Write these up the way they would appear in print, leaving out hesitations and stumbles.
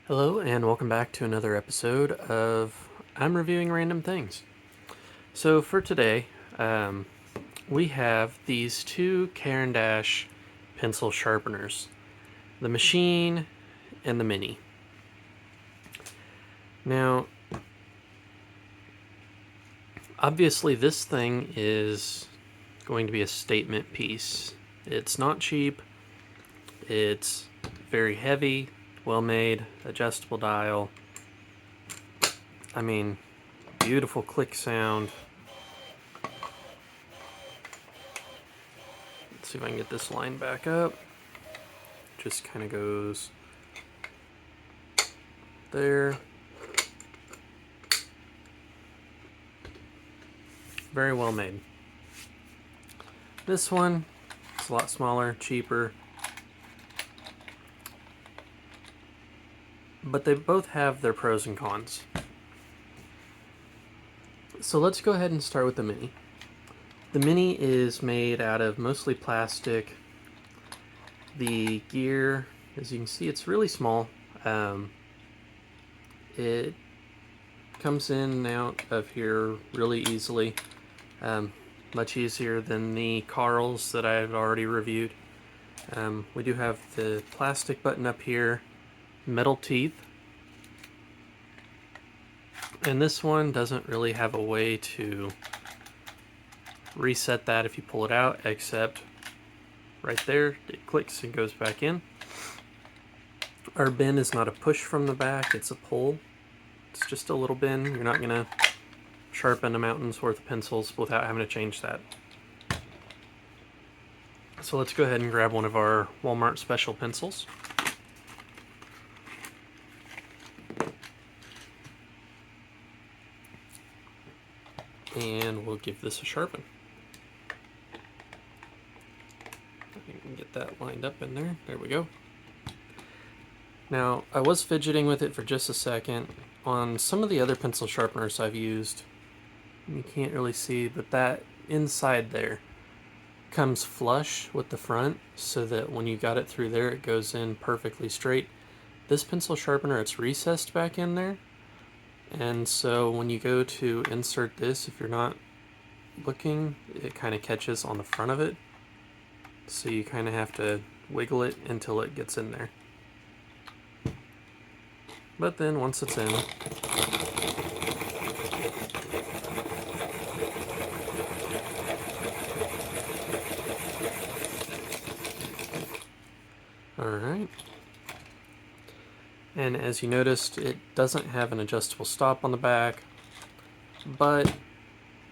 Hello, and welcome back to another episode of I'm Reviewing Random Things. So, for today, we have these two Caran pencil sharpeners, the Matchine and the Mini. Now, obviously, this thing is going to be a statement piece. It's not cheap, it's very heavy, well made, adjustable dial. I mean, beautiful click sound. Let's see if I can get this line back up. Just kind of goes there. Very well made. This one is a lot smaller, cheaper, but they both have their pros and cons. So let's go ahead and start with the Mini. The Mini is made out of mostly plastic. The gear, as you can see, it's really small. It comes in and out of here really easily. Much easier than the Carls that I've already reviewed. We do have the plastic button up here, metal teeth, and this one doesn't really have a way to reset that if you pull it out, except right there, it clicks and goes back in. Our bin is not a push from the back, it's a pull. It's just a little bin. You're not gonna sharpen a mountain's worth of pencils without having to change that. So let's go ahead and grab one of our Walmart special pencils. And we'll give this a sharpen. I can get that lined up in there. There we go. Now, I was fidgeting with it for just a second. On some of the other pencil sharpeners I've used, you can't really see, but that inside there comes flush with the front so that when you got it through there, it goes in perfectly straight. This pencil sharpener, it's recessed back in there. And so when you go to insert this, if you're not looking, it kind of catches on the front of it. So you kind of have to wiggle it until it gets in there. But then once it's in, alright. And as you noticed, it doesn't have an adjustable stop on the back, but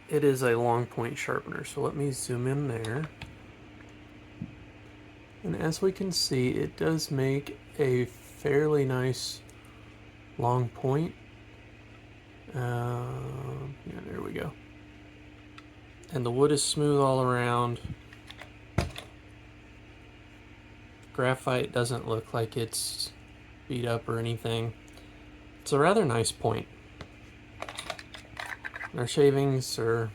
it is a long point sharpener. So let me zoom in there. And as we can see, it does make a fairly nice long point. Yeah, there we go. And the wood is smooth all around. Graphite doesn't look like it's beat up or anything. It's a rather nice point. Our shavings are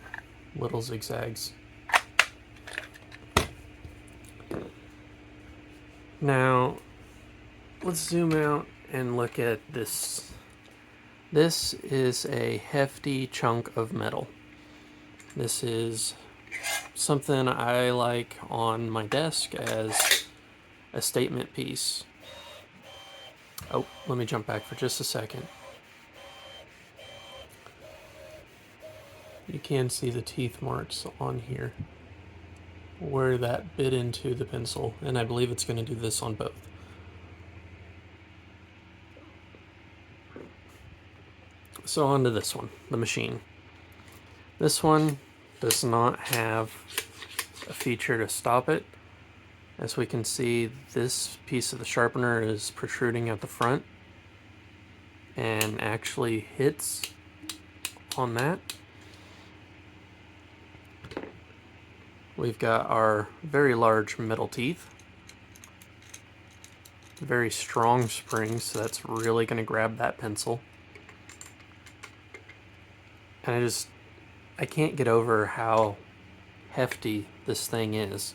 little zigzags. Now, let's zoom out and look at this. This is a hefty chunk of metal. This is something I like on my desk as a statement piece. Oh, let me jump back for just a second. You can see the teeth marks on here where that bit into the pencil, and I believe it's going to do this on both. So on to this one, the Matchine. This one does not have a feature to stop it. As we can see, this piece of the sharpener is protruding at the front and actually hits on that. We've got our very large metal teeth, very strong springs, so that's really going to grab that pencil. And I can't get over how hefty this thing is.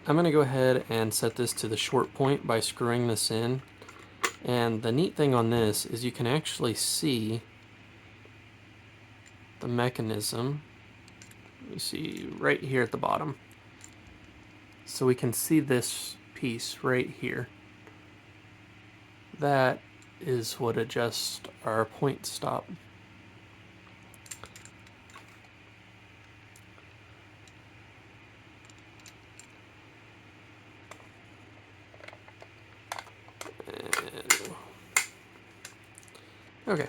I'm going to go ahead and set this to the short point by screwing this in. And the neat thing on this is you can actually see the mechanism. You see right here at the bottom. So we can see this piece right here. That is what adjusts our point stop. Okay,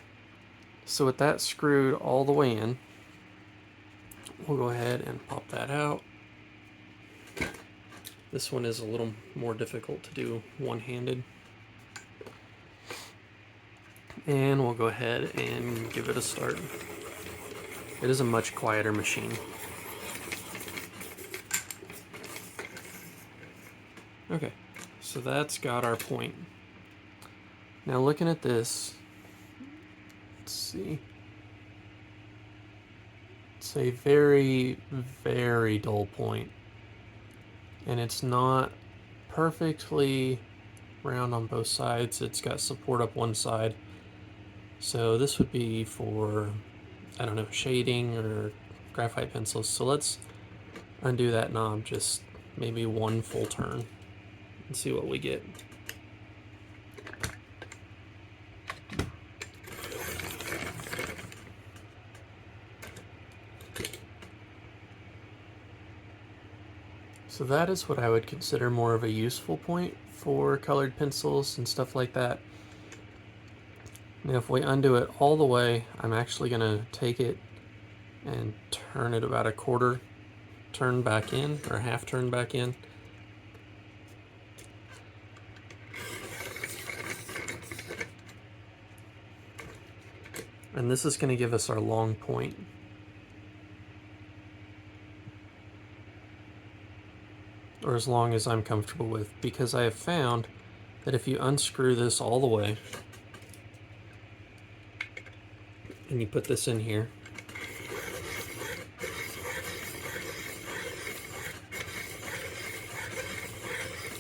so with that screwed all the way in, we'll go ahead and pop that out. This one is a little more difficult to do one-handed. And we'll go ahead and give it a start. It is a much quieter machine. Okay, so that's got our point. Now looking at this, let's see. It's a very, very dull point. And it's not perfectly round on both sides. It's got support up one side. So this would be for, I don't know, shading or graphite pencils. So let's undo that knob just maybe one full turn and see what we get. So that is what I would consider more of a useful point for colored pencils and stuff like that. Now if we undo it all the way, I'm actually going to take it and turn it about a quarter turn back in, or half turn back in. And this is going to give us our long point. Or as long as I'm comfortable with, because I have found that if you unscrew this all the way and you put this in here,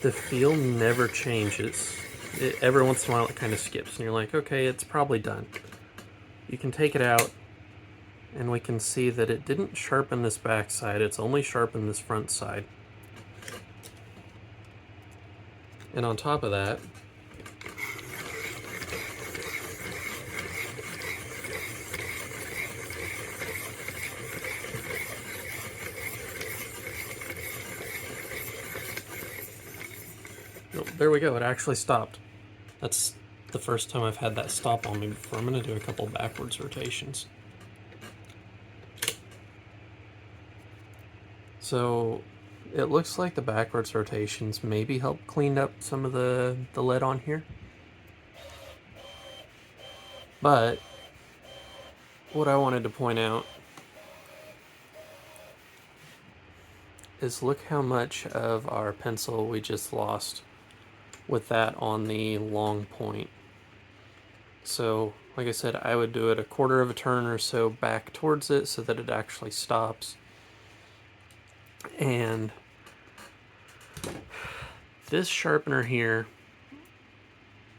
the feel never changes. Every once in a while it kind of skips and you're like, okay, it's probably done. You can take it out and we can see that it didn't sharpen this back side, it's only sharpened this front side. And on top of that, oh, there we go, it actually stopped. That's the first time I've had that stop on me before. I'm going to do a couple backwards rotations. So it looks like the backwards rotations maybe help clean up some of the lead on here. But what I wanted to point out is look how much of our pencil we just lost with that on the long point. So like I said, I would do it a quarter of a turn or so back towards it so that it actually stops. And this sharpener here,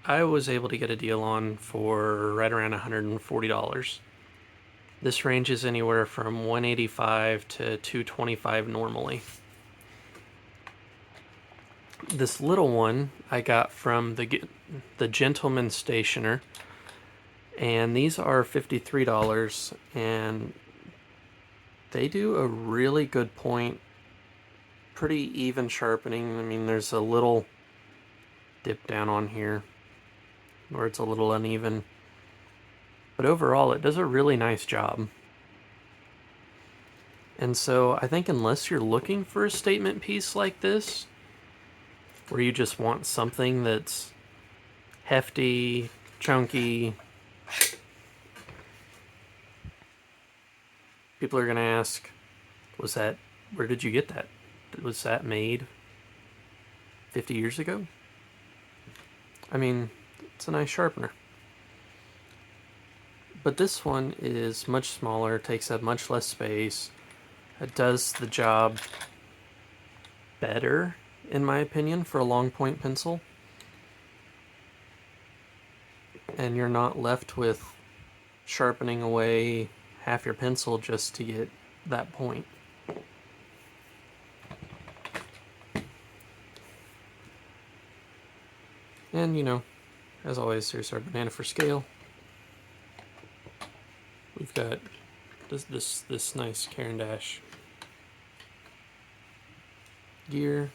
I was able to get a deal on for right around $140. This ranges anywhere from $185 to $225 normally. This little one I got from the Gentleman Stationer, and these are $53, and they do a really good point. Pretty even sharpening. I mean, there's a little dip down on here where it's a little uneven, but overall it does a really nice job. And so I think unless you're looking for a statement piece like this, where you just want something that's hefty, chunky, people are going to ask, where did you get that? Was that made 50 years ago? I mean, it's a nice sharpener. But this one is much smaller, takes up much less space. It does the job better in my opinion, for a long point pencil. And you're not left with sharpening away half your pencil just to get that point. And, you know, as always, here's our banana for scale. We've got this nice Caran gear.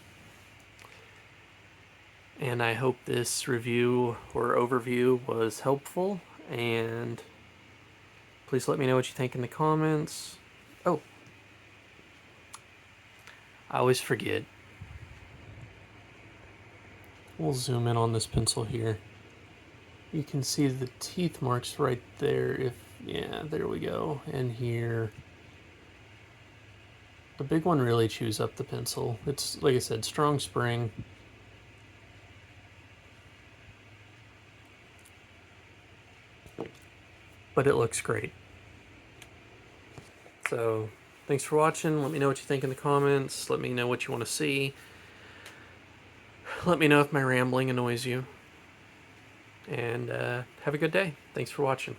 And I hope this review or overview was helpful, and please let me know what you think in the comments. Oh, I always forget. We'll zoom in on this pencil here. You can see the teeth marks right there. Yeah, there we go. And here, the big one really chews up the pencil. It's, like I said, strong spring. But it looks great. So, thanks for watching. Let me know what you think in the comments. Let me know what you want to see. Let me know if my rambling annoys you. And have a good day. Thanks for watching.